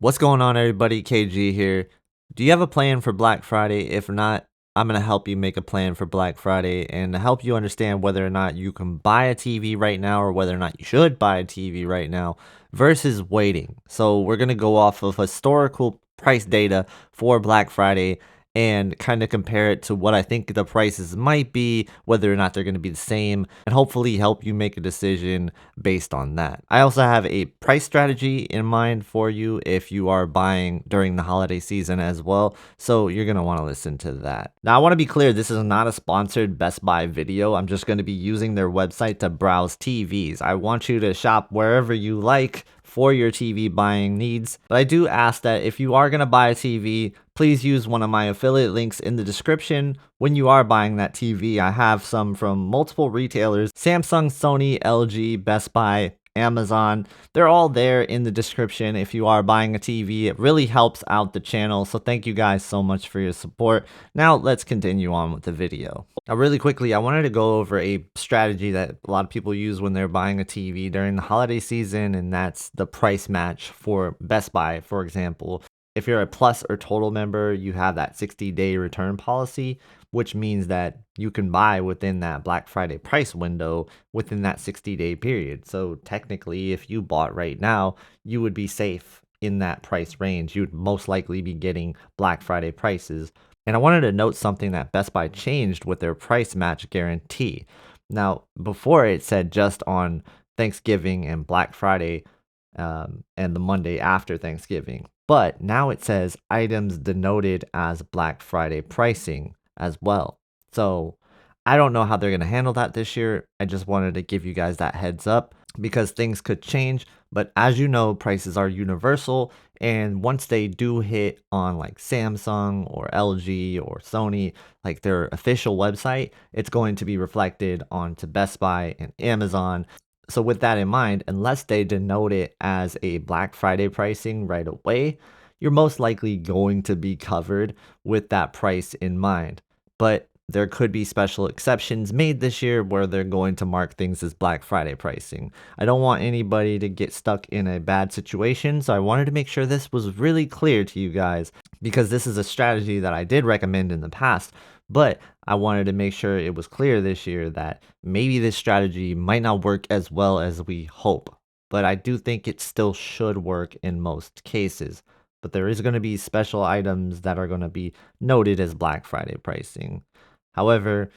What's going on, everybody? KG here. Do you have a plan for Black Friday? If not, I'm going to help you make a plan for Black Friday and help you understand whether or not you can buy a TV right now or whether or not you should buy a TV right now versus waiting. So, we're going to go off of historical price data for Black Friday and kind of compare it to what I think the prices might be, whether or not they're going to be the same, and hopefully help you make a decision based on that. I also have a price strategy in mind for you if you are buying during the holiday season as well, so you're going to want to listen to that. Now, I want to be clear, this is not a sponsored Best Buy video. I'm just going to be using their website to browse TVs. I want you to shop wherever you like for your TV buying needs. But I do ask that if you are going to buy a TV, please use one of my affiliate links in the description when you are buying that TV. I have some from multiple retailers: Samsung, Sony, LG, Best Buy, Amazon. They're all there in the description if you are buying a TV. It really helps out the channel, so thank you guys so much for your support. Now let's continue on with the video. Now really quickly, I wanted to go over a strategy that a lot of people use when they're buying a TV during the holiday season, and that's the price match for Best Buy, for example. If you're a Plus or Total member, you have that 60-day return policy, which means that you can buy within that Black Friday price window within that 60-day period. So technically, if you bought right now, you would be safe in that price range. You'd most likely be getting Black Friday prices. And I wanted to note something that Best Buy changed with their price match guarantee. Now, before it said just on Thanksgiving and Black Friday and the Monday after Thanksgiving. But now it says items denoted as Black Friday pricing as well. So I don't know how they're going to handle that this year. I just wanted to give you guys that heads up because things could change. But as you know, prices are universal. And once they do hit on like Samsung or LG or Sony, like their official website, it's going to be reflected onto Best Buy and Amazon. So with that in mind, unless they denote it as a Black Friday pricing right away, you're most likely going to be covered with that price in mind. But there could be special exceptions made this year where they're going to mark things as Black Friday pricing. I don't want anybody to get stuck in a bad situation, so I wanted to make sure this was really clear to you guys because this is a strategy that I did recommend in the past. But I wanted to make sure it was clear this year that maybe this strategy might not work as well as we hope. But I do think it still should work in most cases. But there is going to be special items that are going to be noted as Black Friday pricing. However,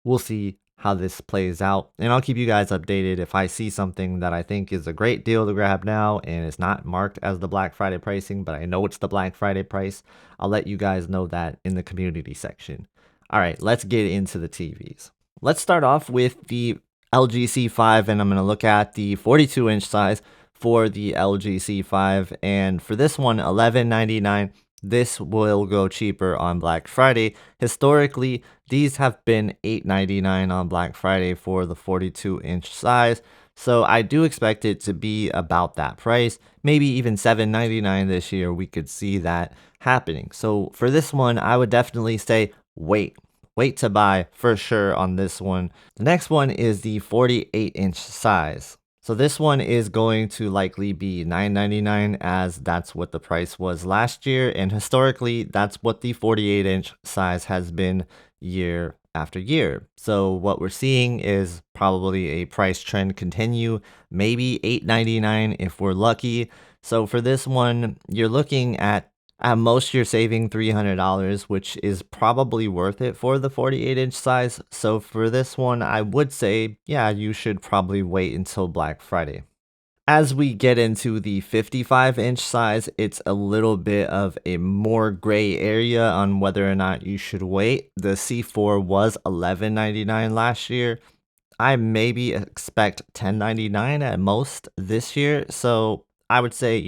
we'll see how this plays out. And I'll keep you guys updated if I see something that I think is a great deal to grab now and it's not marked as the Black Friday pricing, but I know it's the Black Friday price. I'll let you guys know that in the community section. All right, let's get into the TVs. Let's start off with the LG C5, and I'm going to look at the 42-inch size for the LG C5. And for this one, $11.99. This will go cheaper on Black Friday. Historically, these have been $8.99 on Black Friday for the 42-inch size. So I do expect it to be about that price. Maybe even $7.99 this year, we could see that happening. So for this one, I would definitely say wait to buy for sure on this one. The next one is the 48-inch size. So this one is going to likely be $9.99 as that's what the price was last year. And historically, that's what the 48-inch size has been year after year. So what we're seeing is probably a price trend continue, maybe $8.99 if we're lucky. So for this one, you're looking at most you're saving $300, which is probably worth it for the 48-inch size. So for this one, I would say, yeah, you should probably wait until Black Friday. As we get into the 55-inch size, it's a little bit of a more gray area on whether or not you should wait. The C4 was $11.99 last year. I maybe expect $10.99 at most this year. So I would say,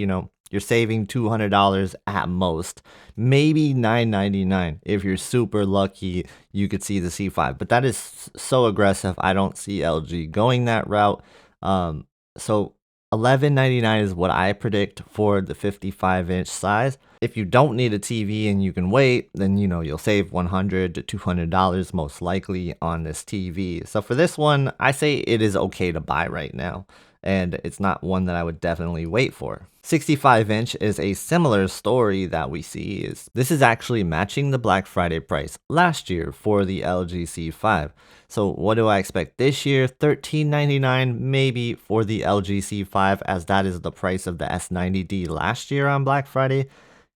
you're saving $200 at most, maybe $9.99. If you're super lucky, you could see the C5, but that is so aggressive. I don't see LG going that route. So $11.99 is what I predict for the 55-inch size. If you don't need a TV and you can wait, then you'll save $100 to $200 most likely on this TV. So for this one, I say it is okay to buy right now. and it's not one that I would definitely wait for. 65-inch is a similar story that we see. This is actually matching the Black Friday price last year for the LG C5. So what do I expect this year? $13.99 maybe for the LG C5, as that is the price of the S90D last year on Black Friday.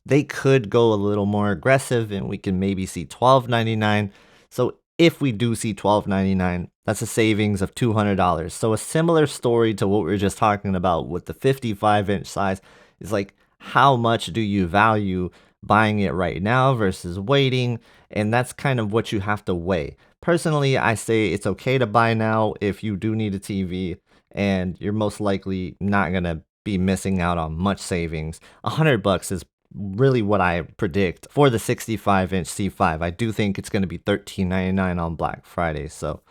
They could go a little more aggressive and we can maybe see $12.99. So if we do see $12.99, that's a savings of $200. So a similar story to what we were just talking about with the 55-inch size is like, how much do you value buying it right now versus waiting? And that's kind of what you have to weigh. Personally, I say it's okay to buy now if you do need a TV, and you're most likely not going to be missing out on much savings. $100 is really what I predict for the 65-inch C5. I do think it's going to be $13.99 on Black Friday. So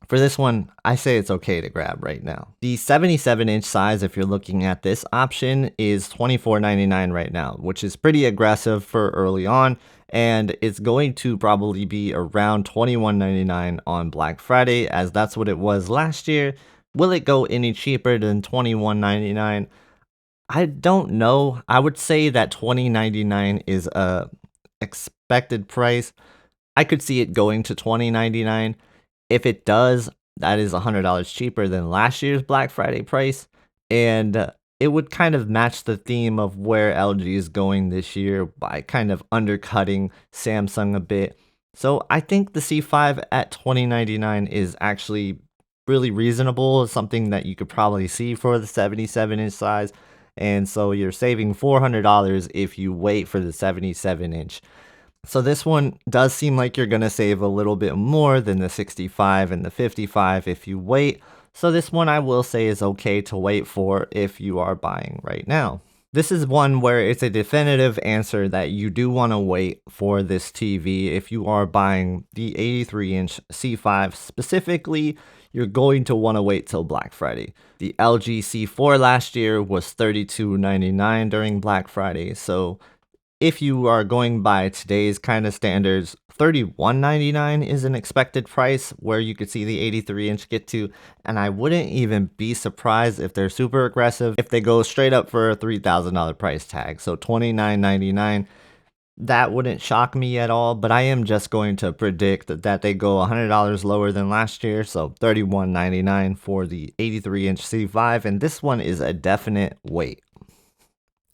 for this one, I say it's okay to grab right now. The 77-inch size, if you're looking at this option, is $24.99 right now, which is pretty aggressive for early on. And it's going to probably be around $21.99 on Black Friday, as that's what it was last year. Will it go any cheaper than $21.99? I don't know. I would say that $20.99 is a expected price. I could see it going to $20.99. If it does, that is $100 cheaper than last year's Black Friday price, and it would kind of match the theme of where LG is going this year by kind of undercutting Samsung a bit. So I think the C5 at $20.99 is actually really reasonable. It's something that you could probably see for the 77-inch size. And so you're saving $400 if you wait for the 77-inch. So this one does seem like you're going to save a little bit more than the 65 and the 55 if you wait. So this one I will say is okay to wait for if you are buying right now. This is one where it's a definitive answer that you do want to wait for this TV. If you are buying the 83-inch C5 specifically, you're going to want to wait till Black Friday. The LG C4 last year was $32.99 during Black Friday. So if you are going by today's kind of standards, $31.99 is an expected price where you could see the 83-inch get to, and I wouldn't even be surprised if they're super aggressive if they go straight up for a $3,000 price tag. So $29.99, that wouldn't shock me at all, but I am just going to predict that they go $100 lower than last year, so $31.99 for the 83-inch C5, and this one is a definite wait.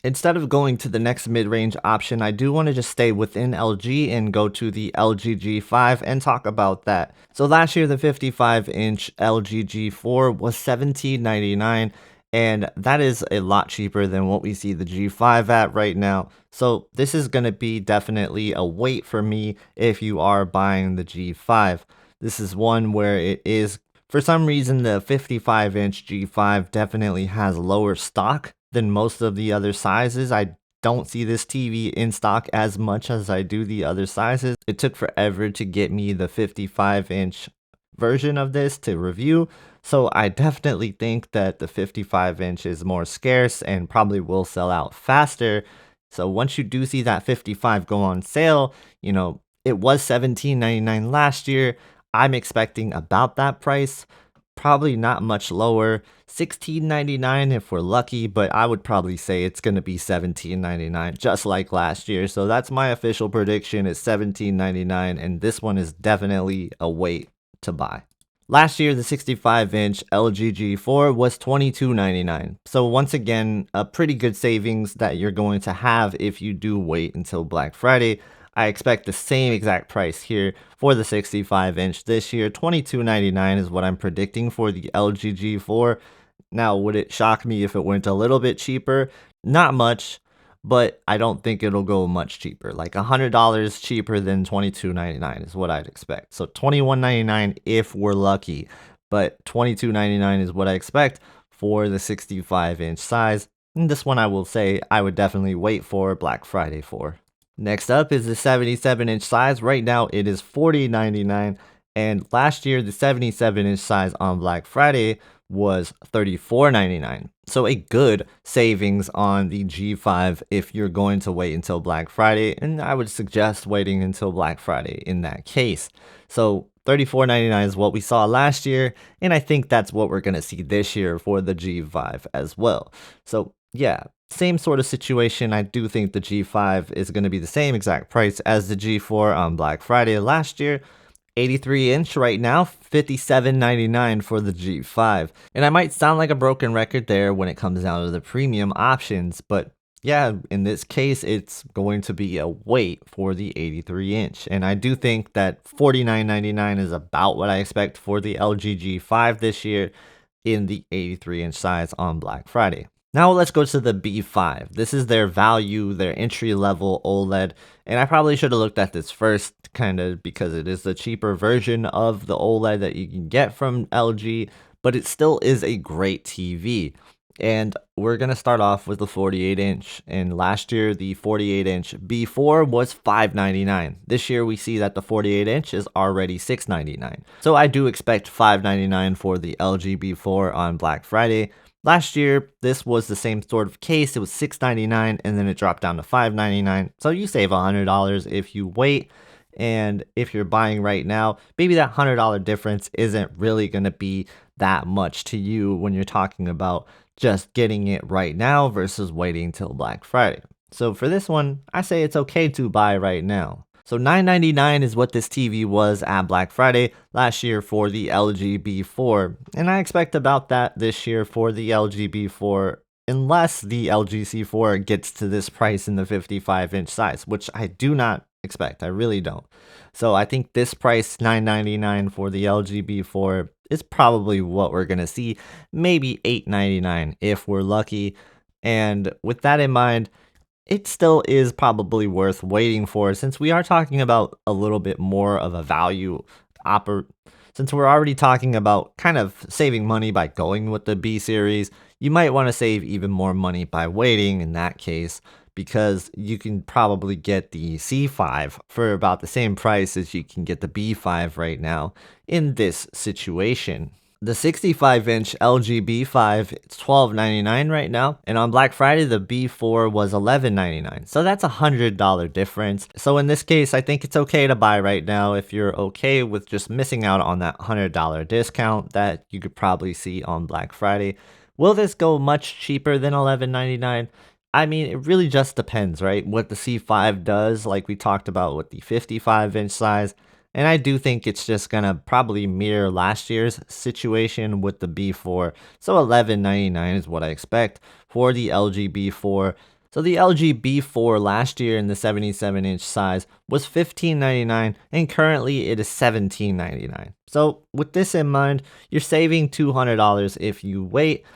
Instead of going to the next mid-range option, I do want to just stay within LG and go to the LG G5 and talk about that. So last year, the 55-inch LG G4 was $17.99, and that is a lot cheaper than what we see the G5 at right now. So this is going to be definitely a wait for me if you are buying the G5. This is one where it is, for some reason, the 55-inch G5 definitely has lower stock than most of the other sizes. I don't see this TV in stock as much as I do the other sizes. It took forever to get me the 55-inch version of this to review, so I definitely think that the 55-inch is more scarce and probably will sell out faster. So once you do see that 55 go on sale, it was $17.99 last year. I'm expecting about that price. Probably not much lower, $16.99 if we're lucky, but I would probably say it's going to be $17.99 just like last year. So that's my official prediction, is $17.99, and this one is definitely a wait to buy. Last year, the 65-inch LG G4 was $22.99. So once again, a pretty good savings that you're going to have if you do wait until Black Friday. I expect the same exact price here for the 65-inch this year. $22.99 is what I'm predicting for the LG G4. Now, would it shock me if it went a little bit cheaper? Not much, but I don't think it'll go much cheaper. Like $100 cheaper than $22.99 is what I'd expect. So $21.99 if we're lucky, but $22.99 is what I expect for the 65-inch size. And this one I will say I would definitely wait for Black Friday for. Next up is the 77-inch size. Right now it is $40.99, and last year the 77-inch size on Black Friday was $34.99. So a good savings on the G5 if you're going to wait until Black Friday, and I would suggest waiting until Black Friday in that case. So $34.99 is what we saw last year, and I think that's what we're going to see this year for the G5 as well. So yeah, same sort of situation. I do think the G5 is going to be the same exact price as the G4 on Black Friday last year. 83-inch right now, $57.99 for the G5. And I might sound like a broken record there when it comes down to the premium options, but yeah, in this case, it's going to be a wait for the 83-inch. And I do think that $49.99 is about what I expect for the LG G5 this year in the 83-inch size on Black Friday. Now let's go to the B5. This is their value, their entry-level OLED, and I probably should have looked at this first, kind of because it is the cheaper version of the OLED that you can get from LG, but it still is a great TV. And we're going to start off with the 48-inch. And last year, the 48-inch B4 was $599. This year, we see that the 48-inch is already $699. So I do expect $599 for the LG B4 on Black Friday. Last year, this was the same sort of case. It was $699 and then it dropped down to $599. So you save $100 if you wait. And if you're buying right now, maybe that $100 difference isn't really going to be that much to you when you're talking about just getting it right now versus waiting till Black Friday. So for this one, I say it's okay to buy right now. So $999 is what this TV was at Black Friday last year for the LG B4. And I expect about that this year for the LG B4, unless the LG C4 gets to this price in the 55-inch size, which I do not expect. I really don't. So I think this price, $999 for the LG B4, is probably what we're going to see. Maybe $899 if we're lucky. And with that in mind, it still is probably worth waiting for, since we are talking about a little bit more of a value since we're already talking about kind of saving money by going with the B series. You might want to save even more money by waiting in that case, because you can probably get the C5 for about the same price as you can get the B5 right now in this situation. The 65-inch LG B5, it's $12.99 right now, and on Black Friday the B4 was $11.99, so that's a $100 difference. So in this case, I think it's okay to buy right now if you're okay with just missing out on that $100 discount that you could probably see on Black Friday. Will this go much cheaper than $11.99? I mean, it really just depends, right? What the C5 does, like we talked about with the 55-inch size. And I do think it's just going to probably mirror last year's situation with the B4. So $11.99 is what I expect for the LG B4. So the LG B4 last year in the 77-inch size was $15.99, and currently it is $17.99. So with this in mind, you're saving $200 if you wait.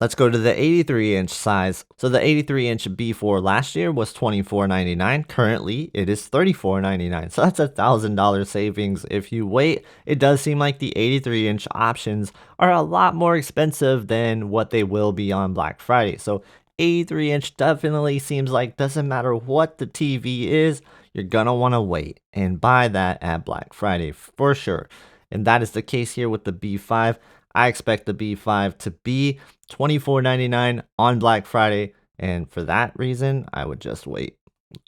Let's go to the 83-inch size. So the 83-inch B4 last year was $24.99. Currently, it is $34.99. So that's $1,000 savings if you wait. It does seem like the 83-inch options are a lot more expensive than what they will be on Black Friday. So 83-inch definitely seems like doesn't matter what the TV is, you're gonna want to wait and buy that at Black Friday for sure. And that is the case here with the B5. I expect the B5 to be $24.99 on Black Friday, and for that reason, I would just wait.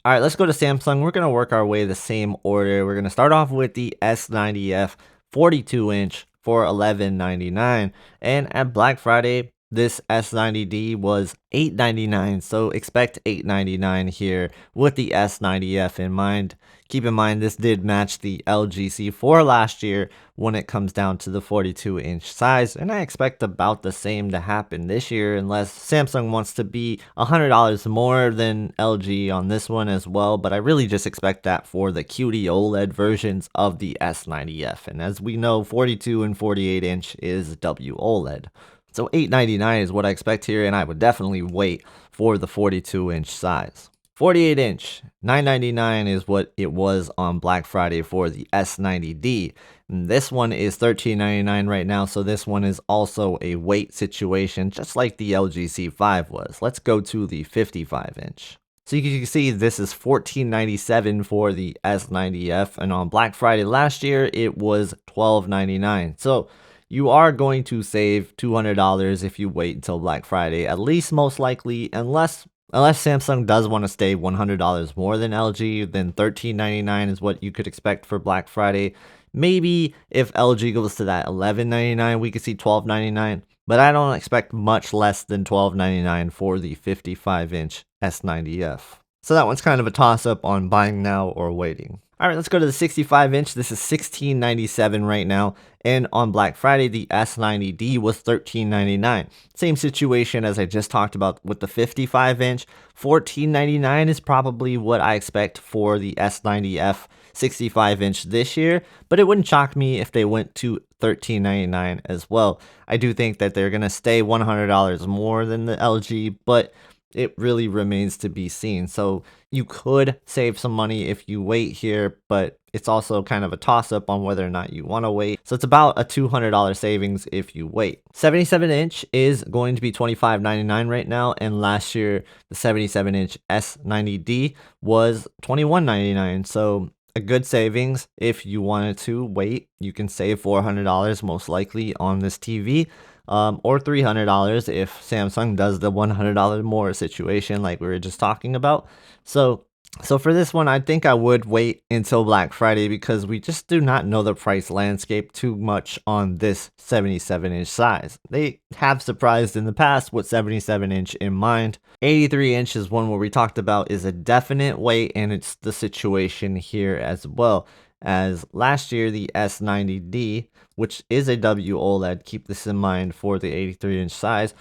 All right, let's go to Samsung. We're going to work our way the same order. We're going to start off with the S90F 42-inch for $11.99, and at Black Friday, this S90D was $8.99, so expect $8.99 here with the S90F in mind. Keep in mind, this did match the LG C4 last year when it comes down to the 42-inch size, and I expect about the same to happen this year unless Samsung wants to be $100 more than LG on this one as well, but I really just expect that for the QD-OLED versions of the S90F, and as we know, 42 and 48-inch is W-OLED. So $8.99 is what I expect here, and I would definitely wait for the 42-inch size. 48-inch, $9.99 is what it was on Black Friday for the S90D. And this one is $13.99 right now, so this one is also a wait situation, just like the LG C5 was. Let's go to the 55-inch. So you can see this is $14.97 for the S90F, and on Black Friday last year, it was $12.99. So you are going to save $200 if you wait until Black Friday, at least most likely, unless Samsung does want to stay $100 more than LG, then $13.99 is what you could expect for Black Friday. Maybe if LG goes to that $11.99, we could see $12.99, but I don't expect much less than $12.99 for the 55-inch S90F. So that one's kind of a toss-up on buying now or waiting. All right, let's go to the 65-inch. This is $16.97 right now, and on Black Friday, the S90D was $13.99. Same situation as I just talked about with the 55-inch. $14.99 is probably what I expect for the S90F 65-inch this year, but it wouldn't shock me if they went to $13.99 as well. I do think that they're going to stay $100 more than the LG, but it really remains to be seen. So you could save some money if you wait here, but it's also kind of a toss-up on whether or not you want to wait. So it's about a $200 savings if you wait. 77-inch is going to be $25.99 right now, and last year the 77-inch S90D was $21.99. So a good savings. If you wanted to wait, you can save $400 most likely on this TV. Or $300 if Samsung does the $100 more situation like we were just talking about. So for this one, I think I would wait until Black Friday because we just do not know the price landscape too much on this 77-inch size. They have surprised in the past with 77-inch in mind. 83-inch is one where we talked about is a definite wait, and it's the situation here as well. As last year, the S90D, which is a W-OLED, keep this in mind for the 83-inch size,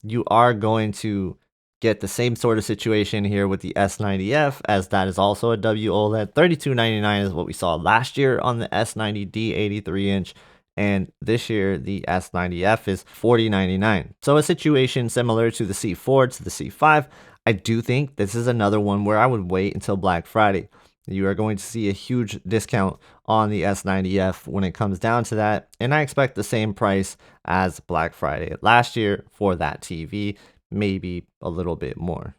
you are going to get the same sort of situation here with the S90F, as that is also a W-OLED. $32.99 is what we saw last year on the S90D 83-inch, and this year the S90F is $40.99. So a situation similar to the C4 to the C5. I do think this is another one where I would wait until Black Friday. You are going to see a huge discount on the S90F when it comes down to that, and I expect the same price as Black Friday last year for that TV, maybe a little bit more.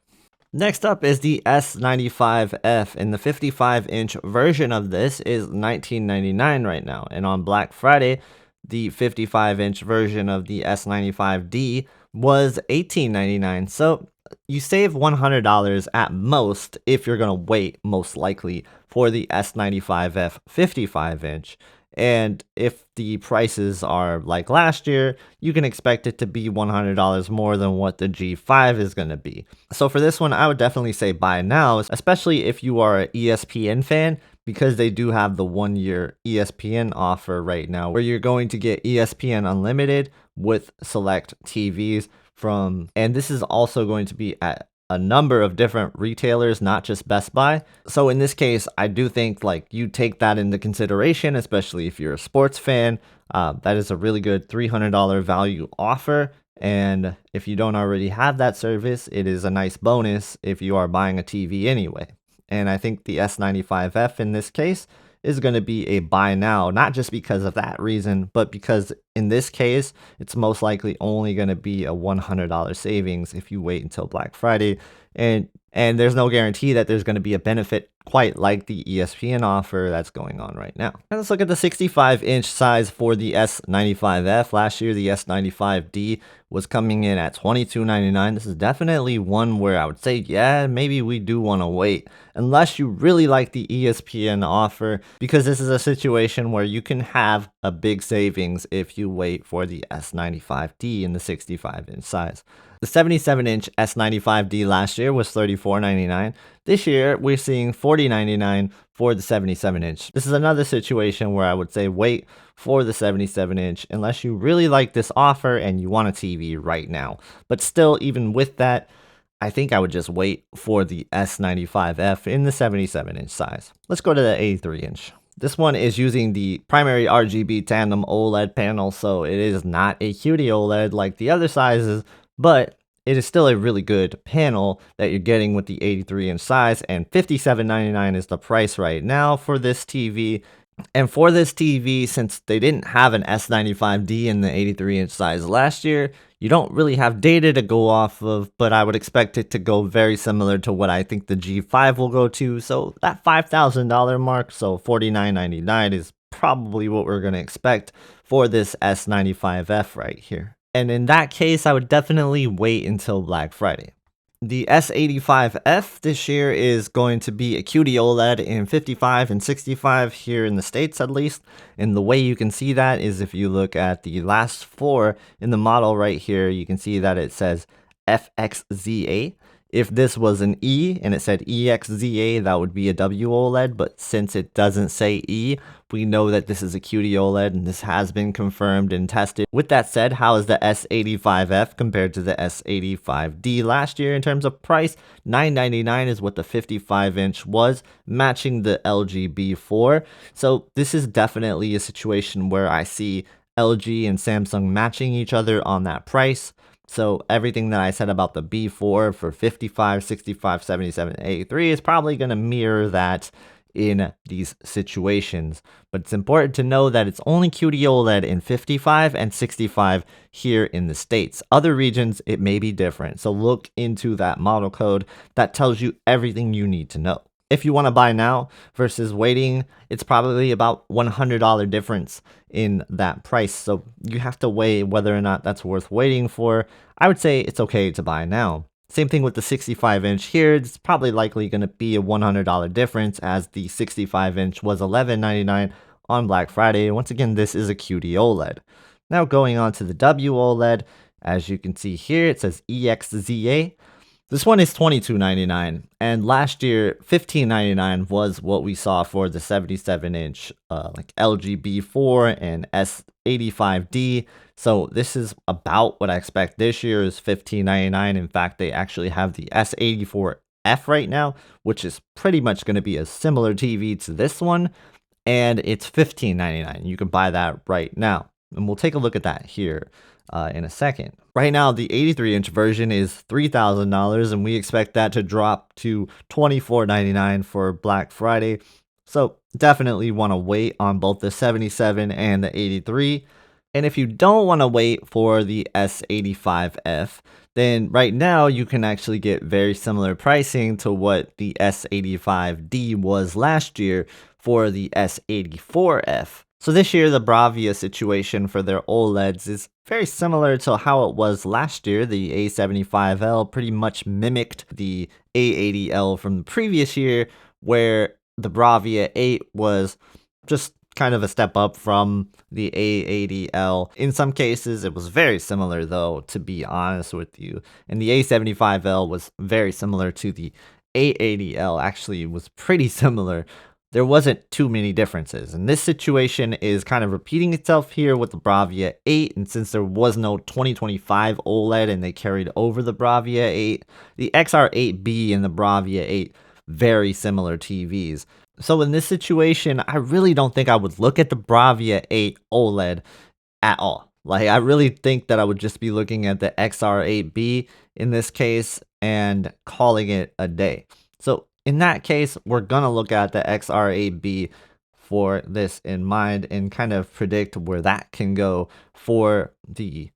Next up is the S95F, and the 55-inch version of this is $19.99 right now, and on Black Friday, the 55-inch version of the S95D was $18.99. So you save $100 at most if you're going to wait, most likely, for the S95F 55-inch. And if the prices are like last year, you can expect it to be $100 more than what the G5 is going to be. So for this one, I would definitely say buy now, especially if you are an ESPN fan, because they do have the 1-year ESPN offer right now where you're going to get ESPN Unlimited with select TVs and this is also going to be at a number of different retailers, not just Best Buy. So in this case, I do think like you take that into consideration, especially if you're a sports fan. That is a really good $300 value offer. And if you don't already have that service, it is a nice bonus if you are buying a TV anyway. And I think the S95F in this case is going to be a buy now, not just because of that reason, but because in this case, it's most likely only going to be a $100 savings if you wait until Black Friday. And there's no guarantee that there's going to be a benefit quite like the ESPN offer that's going on right now. Now let's look at the 65-inch size for the S95F. Last year, the S95D was coming in at $22.99. This is definitely one where I would say, yeah, maybe we do want to wait, unless you really like the ESPN offer, because this is a situation where you can have a big savings if you wait for the S95D in the 65-inch size. The 77-inch S95D last year was $34.99. This year, we're seeing $40.99 for the 77-inch. This is another situation where I would say wait for the 77-inch unless you really like this offer and you want a TV right now. But still, even with that, I think I would just wait for the S95F in the 77-inch size. Let's go to the 83-inch. This one is using the primary RGB tandem OLED panel, so it is not a QD-OLED like the other sizes, but it is still a really good panel that you're getting with the 83-inch size, and $57.99 is the price right now for this TV. And for this TV, since they didn't have an S95D in the 83-inch size last year, you don't really have data to go off of, but I would expect it to go very similar to what I think the G5 will go to. So that $5,000 mark, so $49.99 is probably what we're going to expect for this S95F right here. And in that case, I would definitely wait until Black Friday. The S85F this year is going to be a QD-OLED in 55 and 65 here in the States at least. And the way you can see that is if you look at the last four in the model right here, you can see that it says FXZA. If this was an E and it said EXZA, that would be a W-OLED, but since it doesn't say E, we know that this is a QD-OLED, and this has been confirmed and tested. With that said, how is the S85F compared to the S85D last year in terms of price? $999 is what the 55-inch was, matching the LG B4. So this is definitely a situation where I see LG and Samsung matching each other on that price. So everything that I said about the B4 for 55, 65, 77, 83 is probably going to mirror that in these situations. But it's important to know that it's only QD-OLED in 55 and 65 here in the States. Other regions, it may be different. So look into that model code that tells you everything you need to know. If you want to buy now versus waiting, it's probably about $100 difference in that price. So you have to weigh whether or not that's worth waiting for. I would say it's okay to buy now. Same thing with the 65-inch here. It's probably likely going to be a $100 difference, as the 65-inch was $11.99 on Black Friday. Once again, this is a QD-OLED. Now going on to the W-OLED, as you can see here, it says EXZA. This one is $22.99, and last year $15.99 was what we saw for the 77-inch like LG B4 and S85D. So this is about what I expect this year is $15.99. In fact, they actually have the S84F right now, which is pretty much going to be a similar TV to this one, and it's $15.99. You can buy that right now, and we'll take a look at that here in a second. Right now, the 83-inch version is $3,000, and we expect that to drop to $24.99 for Black Friday. So definitely want to wait on both the 77 and the 83. And if you don't want to wait for the S85F, then right now you can actually get very similar pricing to what the S85D was last year for the S84F. So this year, the Bravia situation for their OLEDs is very similar to how it was last year. The A75L pretty much mimicked the A80L from the previous year, where the Bravia 8 was just kind of a step up from the A80L. In some cases, it was very similar, though, to be honest with you. And the A75L was very similar to the A80L. Actually, it was pretty similar. There wasn't too many differences, and this situation is kind of repeating itself here with the Bravia 8, and since there was no 2025 OLED and they carried over the Bravia 8, the XR8B and the Bravia 8, very similar TVs. So in this situation, I really don't think I would look at the Bravia 8 OLED at all. Like, I really think that I would just be looking at the XR8B in this case and calling it a day. So in that case, we're going to look at the XR8B for this in mind and kind of predict where that can go for the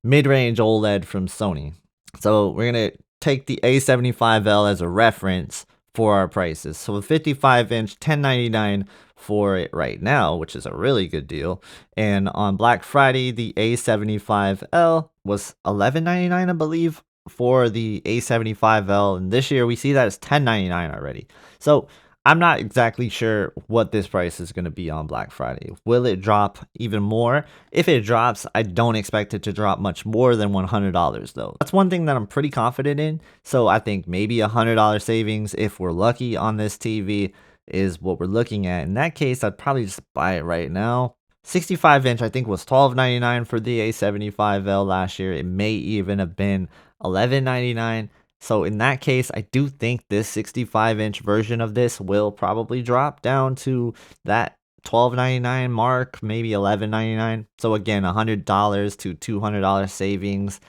mid-range OLED from Sony. So we're going to take the A75L as a reference for our prices. So the 55-inch, $10.99 for it right now, which is a really good deal. And on Black Friday, the A75L was $11.99, I believe, for the A75L, and this year we see that it's $10.99 already. So I'm not exactly sure what this price is going to be on Black Friday. Will it drop even more? If it drops, I don't expect it to drop much more than $100 though. That's one thing that I'm pretty confident in. So I think maybe $100 savings, if we're lucky on this TV, is what we're looking at. In that case, I'd probably just buy it right now. 65-inch I think was $12.99 for the A75L last year. It may even have been $11.99. So in that case, I do think this 65-inch version of this will probably drop down to that $12.99 mark, maybe $11.99. So again, $100 to $200 savings.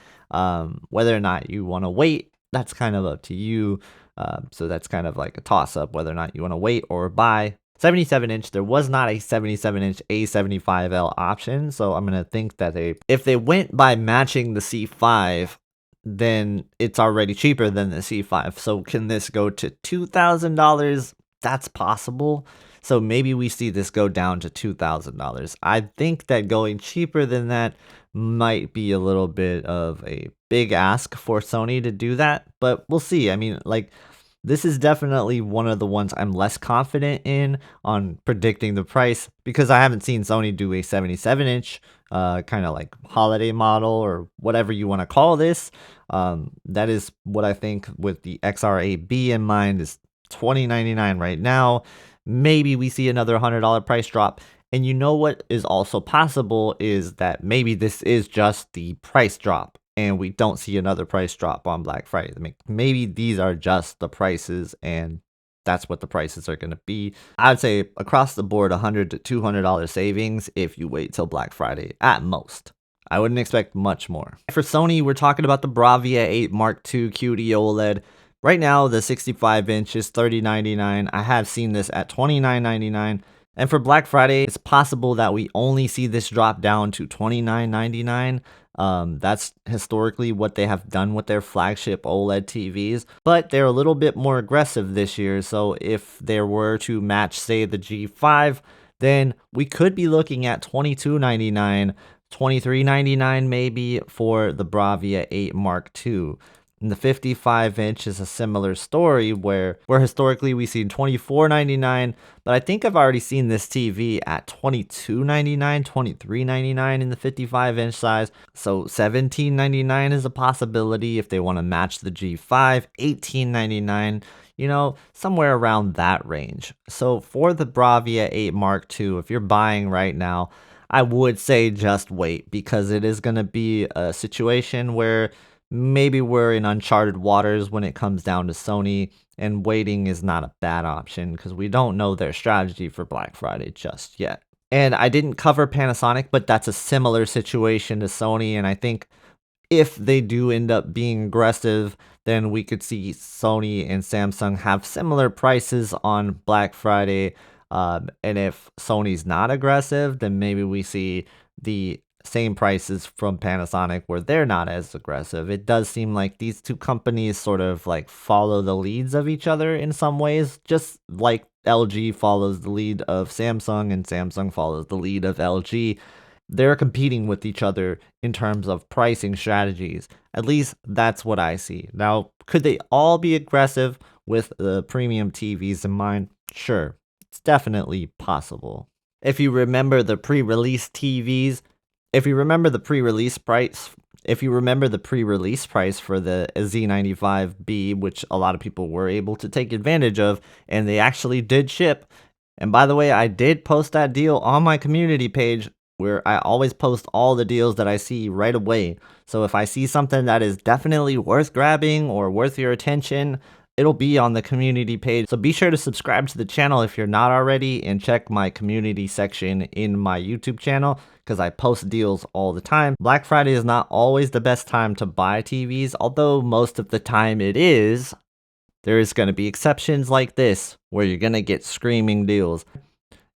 Whether or not you want to wait, that's kind of up to you. So that's kind of like a toss-up whether or not you want to wait or buy. 77-inch, there was not a 77-inch A75L option, so I'm going to think that if they went by matching the C5, then it's already cheaper than the C5. So can this go to $2,000? That's possible. So maybe we see this go down to $2,000. I think that going cheaper than that might be a little bit of a big ask for Sony to do that, but we'll see. I mean, like, this is definitely one of the ones I'm less confident in on predicting the price because I haven't seen Sony do a 77-inch kind of like holiday model or whatever you want to call this. That is what I think with the XR8B in mind is $20.99 right now. Maybe we see another $100 price drop. And you know what is also possible is that maybe this is just the price drop and we don't see another price drop on Black Friday. I mean, maybe these are just the prices and that's what the prices are going to be. I'd say across the board, $100 to $200 savings if you wait till Black Friday at most. I wouldn't expect much more. For Sony, we're talking about the Bravia 8 Mark II QD-OLED. Right now, the 65-inch is $30.99. I have seen this at $29.99. And for Black Friday, it's possible that we only see this drop down to $29.99. That's historically what they have done with their flagship OLED TVs, but they're a little bit more aggressive this year. So if there were to match, say, the G5, then we could be looking at $22.99, $23.99 maybe for the Bravia 8 Mark II. And the 55-inch is a similar story where historically we've seen $24.99, but I think I've already seen this TV at $22.99, $23.99 in the 55-inch size. So $17.99 is a possibility if they want to match the G5, $18.99, you know, somewhere around that range. So for the Bravia 8 Mark II, if you're buying right now, I would say just wait because it is going to be a situation where maybe we're in uncharted waters when it comes down to Sony, and waiting is not a bad option because we don't know their strategy for Black Friday just yet. And I didn't cover Panasonic, but that's a similar situation to Sony, and I think if they do end up being aggressive, then we could see Sony and Samsung have similar prices on Black Friday. And if Sony's not aggressive, then maybe we see the same prices from Panasonic where they're not as aggressive. It does seem like these two companies sort of like follow the leads of each other in some ways, just like LG follows the lead of Samsung and Samsung follows the lead of LG. They're competing with each other in terms of pricing strategies. At least that's what I see. Now, could they all be aggressive with the premium TVs in mind? Sure, it's definitely possible. If you remember the pre-release TVs, if you remember the pre-release price for the Z95B, which a lot of people were able to take advantage of, and they actually did ship. And by the way, I did post that deal on my community page where I always post all the deals that I see right away. So if I see something that is definitely worth grabbing or worth your attention, it'll be on the community page. So be sure to subscribe to the channel if you're not already and check my community section in my YouTube channel because I post deals all the time. Black Friday is not always the best time to buy TVs, although most of the time it is. There is going to be exceptions like this where you're going to get screaming deals.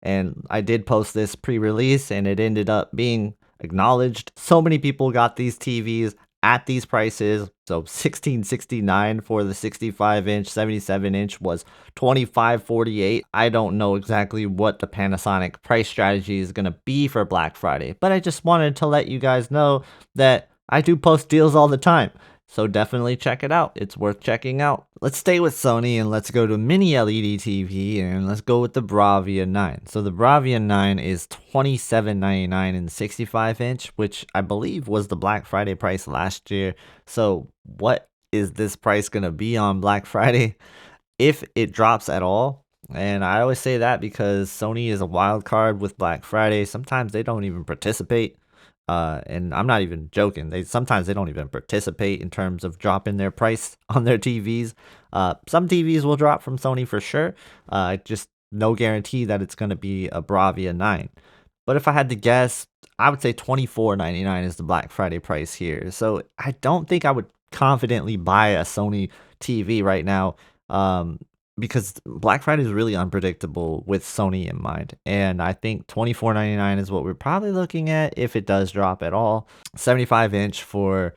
And I did post this pre-release and it ended up being acknowledged. So many people got these TVs at these prices. So $16.69 for the 65-inch, 77-inch was $25.48. I don't know exactly what the Panasonic price strategy is going to be for Black Friday, but I just wanted to let you guys know that I do post deals all the time. So definitely check it out. It's worth checking out. Let's stay with Sony and let's go to mini LED TV and let's go with the Bravia 9. So the Bravia 9 is $27.99 in 65-inch, which I believe was the Black Friday price last year. So what is this price going to be on Black Friday if it drops at all? And I always say that because Sony is a wild card with Black Friday. Sometimes they don't even participate. And I'm not even joking. Sometimes they don't even participate in terms of dropping their price on their TVs. Some TVs will drop from Sony for sure. Just no guarantee that it's going to be a Bravia 9. But if I had to guess, I would say $24.99 is the Black Friday price here. So I don't think I would confidently buy a Sony TV right now. Because Black Friday is really unpredictable with Sony in mind. And I think $24.99 is what we're probably looking at if it does drop at all. 75-inch for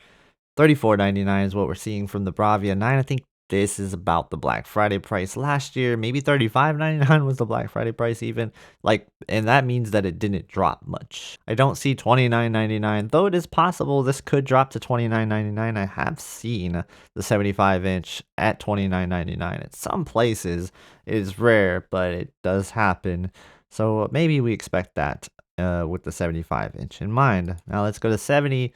$34.99 is what we're seeing from the Bravia 9. I think this is about the Black Friday price last year. Maybe $35.99 was the Black Friday price even. Like, and that means that it didn't drop much. I don't see $29.99, though it is possible this could drop to $29.99. I have seen the 75-inch at $29.99 at some places. It is rare, but it does happen. So maybe we expect that with the 75-inch in mind. Now let's go to 70.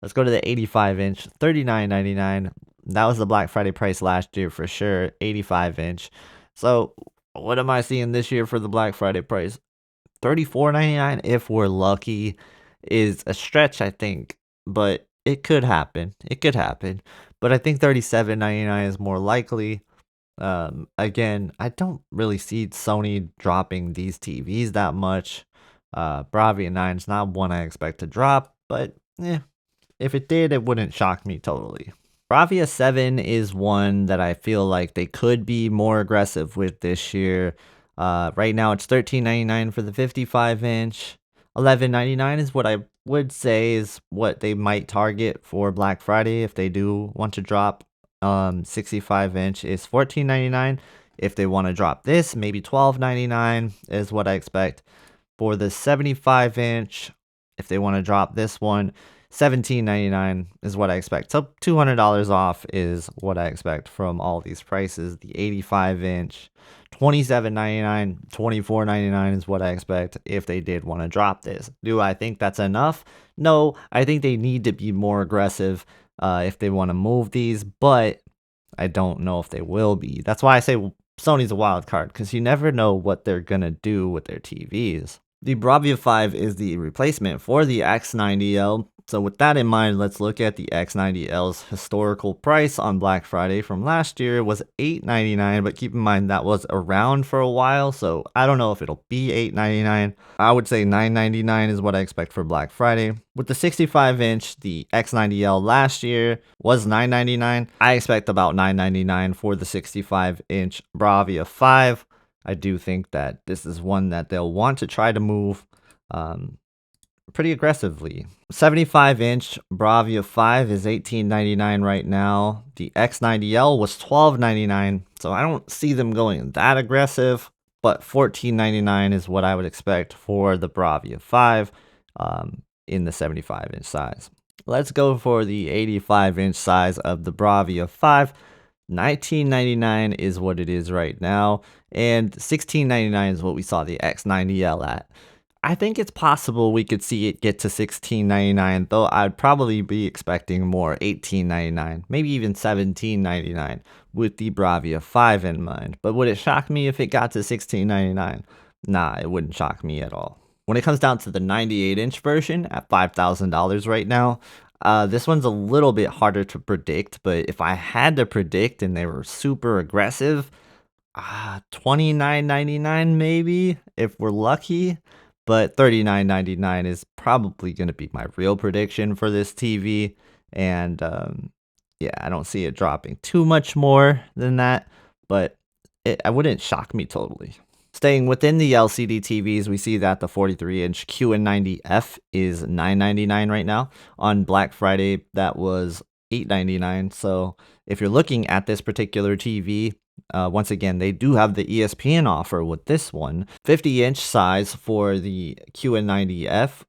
Let's go to the 85-inch, $39.99. That was the Black Friday price last year for sure, 85-inch. So what am I seeing this year for the Black Friday price? $34.99 if we're lucky is a stretch, I think, but it could happen. It could happen. But I think $37.99 is more likely. Again, I don't really see Sony dropping these TVs that much. Bravia 9 is not one I expect to drop, but if it did, it wouldn't shock me totally. Bravia 7 is one that I feel like they could be more aggressive with this year. Right now, it's $13.99 for the 55-inch. $11.99 is what I would say is what they might target for Black Friday if they do want to drop. 65-inch is $14.99. If they want to drop this, maybe $12.99 is what I expect. For the 75-inch, if they want to drop this one, $17.99 is what I expect. So $200 off is what I expect from all these prices. The 85-inch, $27.99, $24.99 is what I expect if they did want to drop this. Do I think that's enough? No, I think they need to be more aggressive if they want to move these, but I don't know if they will be. That's why I say Sony's a wild card, because you never know what they're going to do with their TVs. The Bravia 5 is the replacement for the X90L. So with that in mind, let's look at the X90L's historical price on Black Friday from last year was $8.99, but keep in mind that was around for a while, so I don't know if it'll be $8.99. I would say $9.99 is what I expect for Black Friday. With the 65-inch, the X90L last year was $9.99. I expect about $9.99 for the 65-inch Bravia 5. I do think that this is one that they'll want to try to move pretty aggressively. 75-inch Bravia 5 is $18.99 right now. The X90L was $12.99, so I don't see them going that aggressive, but $14.99 is what I would expect for the Bravia 5 in the 75-inch size. Let's go for the 85-inch size of the Bravia 5. $19.99 is what it is right now, and $16.99 is what we saw the X90L at. I think it's possible we could see it get to $16.99, though I'd probably be expecting more, $18.99, maybe even $17.99 with the Bravia 5 in mind. But would it shock me if it got to $16.99? Nah, it wouldn't shock me at all. When it comes down to the 98-inch version at $5,000 right now, this one's a little bit harder to predict, but if I had to predict and they were super aggressive, $29.99 maybe, if we're lucky. But $39.99 is probably going to be my real prediction for this TV. And yeah, I don't see it dropping too much more than that, but it wouldn't shock me totally. Staying within the LCD TVs, we see that the 43-inch QN90F is $9.99 right now. On Black Friday, that was $8.99. So if you're looking at this particular TV, once again, they do have the ESPN offer with this one. 50-inch size for the QN90F,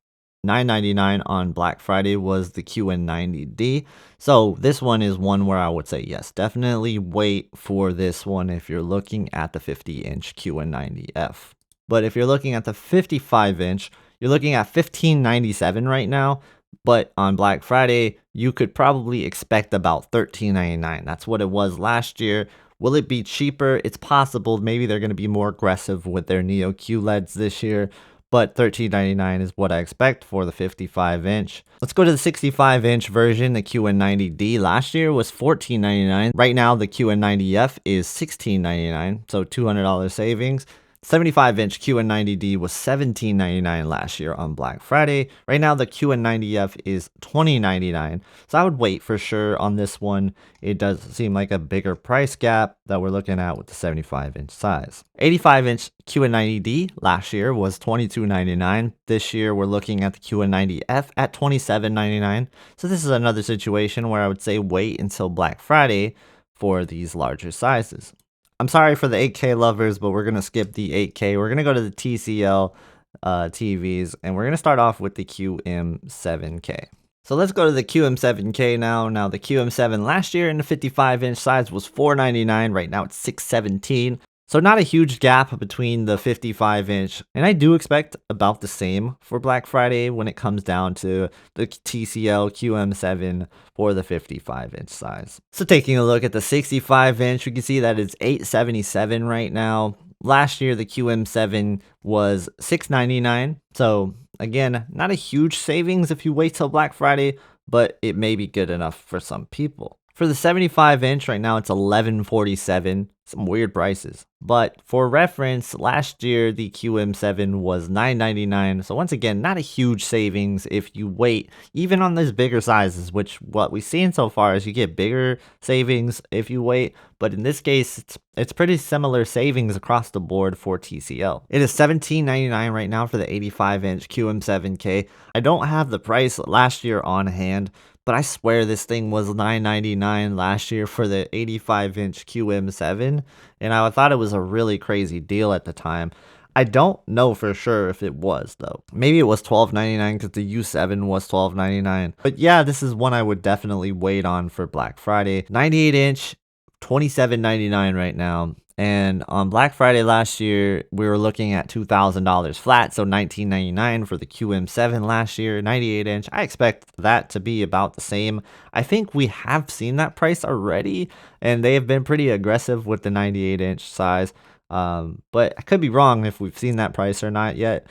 $9.99 on Black Friday was the QN90D. So this one is one where I would say, yes, definitely wait for this one if you're looking at the 50-inch QN90F. But if you're looking at the 55-inch, you're looking at $15.97 right now. But on Black Friday, you could probably expect about $13.99. That's what it was last year. Will it be cheaper? It's possible. Maybe they're going to be more aggressive with their Neo QLEDs this year, but $13.99 is what I expect for the 55-inch. Let's go to the 65-inch version. The QN90D last year was $14.99. Right now, the QN90F is $16.99, so $200 savings. 75-inch QN90D was $17.99 last year on Black Friday. Right now, the QN90F is $20.99. So I would wait for sure on this one. It does seem like a bigger price gap that we're looking at with the 75-inch size. 85-inch QN90D last year was $22.99. This year, we're looking at the QN90F at $27.99. So this is another situation where I would say wait until Black Friday for these larger sizes. I'm sorry for the 8K lovers, but we're going to skip the 8K. We're going to go to the TCL TVs, and we're going to start off with the QM7K. So let's go to the QM7K now. Now the QM7 last year in the 55-inch size was $499. Right now it's $617. So not a huge gap between the 55-inch, and I do expect about the same for Black Friday when it comes down to the TCL QM7 for the 55-inch size. So taking a look at the 65-inch, we can see that it's $877 right now. Last year, the QM7 was $699. So again, not a huge savings if you wait till Black Friday, but it may be good enough for some people. For the 75-inch, right now it's $1147. Some weird prices. But for reference, last year the QM7 was $999. So once again, not a huge savings if you wait, even on these bigger sizes, which what we've seen so far is you get bigger savings if you wait. But in this case, it's pretty similar savings across the board for TCL. It is $1799 right now for the 85-inch QM7K. I don't have the price last year on hand, but I swear this thing was $999 last year for the 85-inch QM7, and I thought it was a really crazy deal at the time. I don't know for sure if it was, though. Maybe it was $12.99 because the U7 was $12.99. But yeah, this is one I would definitely wait on for Black Friday. 98-inch, $27.99 right now. And on Black Friday last year, we were looking at $2,000 flat, so $19.99 for the QM7 last year, 98-inch. I expect that to be about the same. I think we have seen that price already, and they have been pretty aggressive with the 98-inch size. But I could be wrong if we've seen that price or not yet.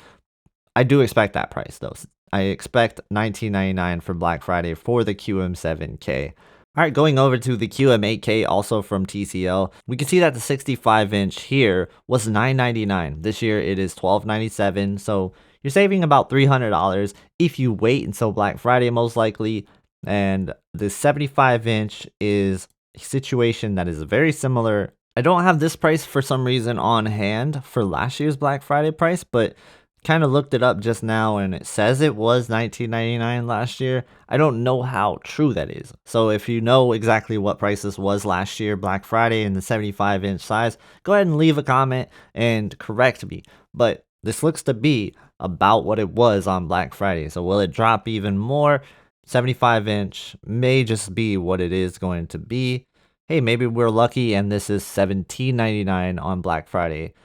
I do expect that price, though. I expect $19.99 for Black Friday for the QM7K. All right, going over to the QM8K, also from TCL, we can see that the 65-inch here was $999. This year it is $1297, so you're saving about $300 if you wait until Black Friday, most likely. And the 75-inch is a situation that is very similar. I don't have this price for some reason on hand for last year's Black Friday price, but kind of looked it up just now and it says it was $19.99 last year. I don't know how true that is. So if you know exactly what price this was last year, Black Friday in the 75-inch size, go ahead and leave a comment and correct me. But this looks to be about what it was on Black Friday. So will it drop even more? 75-inch may just be what it is going to be. Hey, maybe we're lucky and this is $17.99 on Black Friday.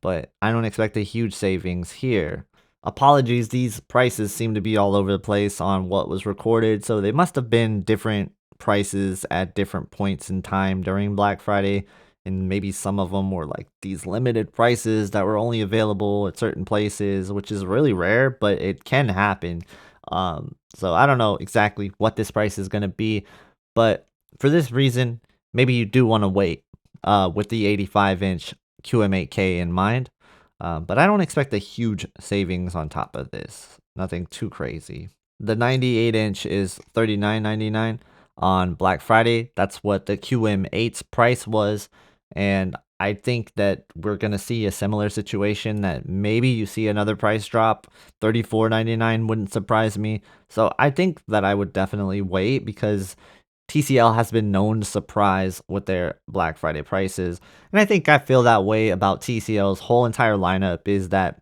But I don't expect a huge savings here. Apologies, these prices seem to be all over the place on what was recorded, so they must have been different prices at different points in time during Black Friday, and maybe some of them were like these limited prices that were only available at certain places, which is really rare, but it can happen. So I don't know exactly what this price is going to be, but for this reason, maybe you do want to wait with the 85-inch QM8K in mind, but I don't expect a huge savings on top of this. Nothing too crazy. The 98-inch is $39.99 on Black Friday. That's what the QM8's price was, and I think that we're going to see a similar situation that maybe you see another price drop. $34.99 wouldn't surprise me. So I think that I would definitely wait because TCL has been known to surprise with their Black Friday prices. And I think I feel that way about TCL's whole entire lineup is that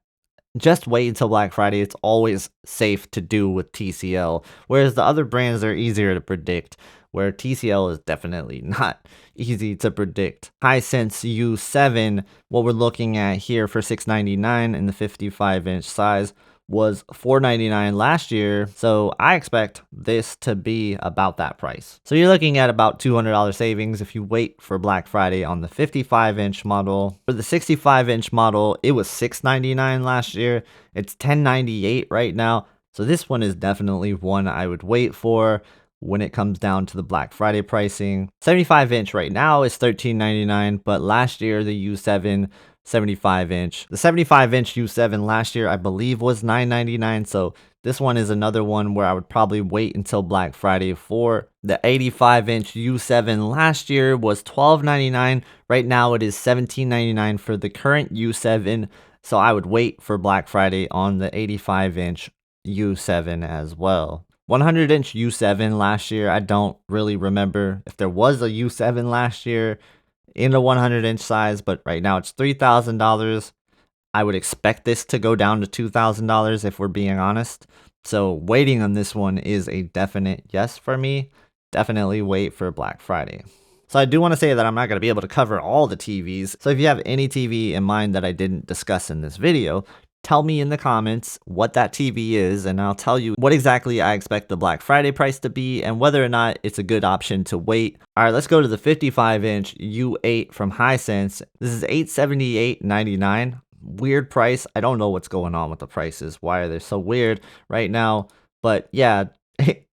just wait until Black Friday. It's always safe to do with TCL. Whereas the other brands are easier to predict, where TCL is definitely not easy to predict. Hisense U7, what we're looking at here for $699 in the 55-inch size, was $499 last year, so I expect this to be about that price. So you're looking at about $200 savings if you wait for Black Friday on the 55-inch model. For the 65-inch model, it was $699 last year. It's $1098 right now, so this one is definitely one I would wait for when it comes down to the Black Friday pricing. 75-inch right now is $1399, but last year the U7 75-inch. The 75-inch U7 last year, I believe, was $999. So this one is another one where I would probably wait until Black Friday for. The 85-inch U7 last year was $1299. Right now it is $1799 for the current U7. So I would wait for Black Friday on the 85-inch U7 as well. 100-inch U7 last year. I don't really remember if there was a U7 last year in a 100-inch size, but right now it's $3,000. I would expect this to go down to $2,000 if we're being honest. So waiting on this one is a definite yes for me. Definitely wait for Black Friday. So I do want to say that I'm not going to be able to cover all the TVs. So if you have any TV in mind that I didn't discuss in this video, tell me in the comments what that TV is, and I'll tell you what exactly I expect the Black Friday price to be and whether or not it's a good option to wait. All right, let's go to the 55-inch U8 from Hisense. This is $878.99. Weird price. I don't know what's going on with the prices. Why are they so weird right now? But yeah,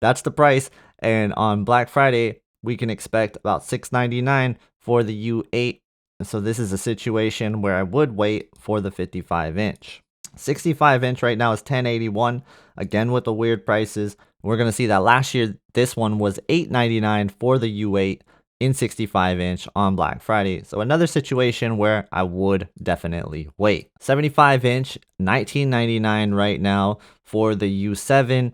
that's the price. And on Black Friday, we can expect about $699 for the U8. So this is a situation where I would wait for the 55-inch. 65-inch right now is $1081. Again, with the weird prices. We're going to see that last year, this one was $899 for the U8 in 65-inch on Black Friday. So another situation where I would definitely wait. 75-inch, $1999 right now for the U7.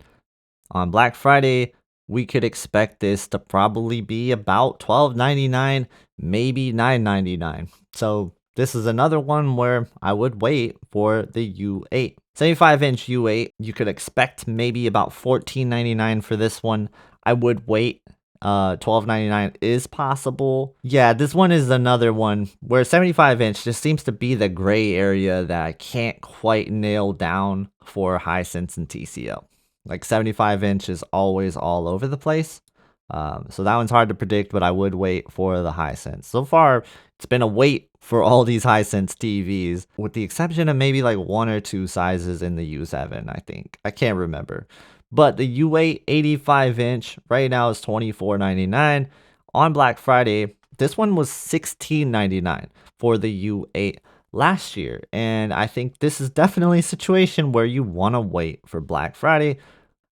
On Black Friday, we could expect this to probably be about $12.99, maybe $9.99. So this is another one where I would wait for the U8. 75-inch U8, you could expect maybe about $14.99 for this one. I would wait. $12.99 is possible. Yeah, this one is another one where 75-inch just seems to be the gray area that I can't quite nail down for Hisense and TCL. Like 75-inch is always all over the place. So that one's hard to predict, but I would wait for the Hisense. So far, it's been a wait for all these Hisense TVs, with the exception of maybe like one or two sizes in the U7, I think. I can't remember. But the U8 85-inch right now is $24.99. On Black Friday, this one was $16.99 for the U8 last year. And I think this is definitely a situation where you want to wait for Black Friday.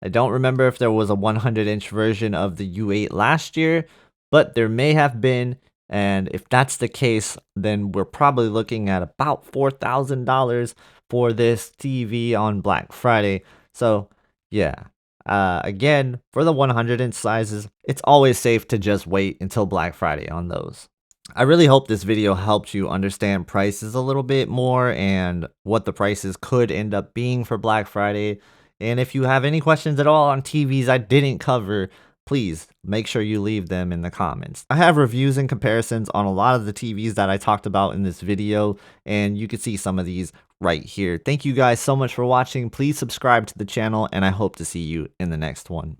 I don't remember if there was a 100-inch version of the U8 last year, but there may have been. And if that's the case, then we're probably looking at about $4,000 for this TV on Black Friday. So yeah, again, for the 100-inch sizes, it's always safe to just wait until Black Friday on those. I really hope this video helped you understand prices a little bit more and what the prices could end up being for Black Friday. And if you have any questions at all on TVs I didn't cover, please make sure you leave them in the comments. I have reviews and comparisons on a lot of the TVs that I talked about in this video, and you can see some of these right here. Thank you guys so much for watching. Please subscribe to the channel, and I hope to see you in the next one.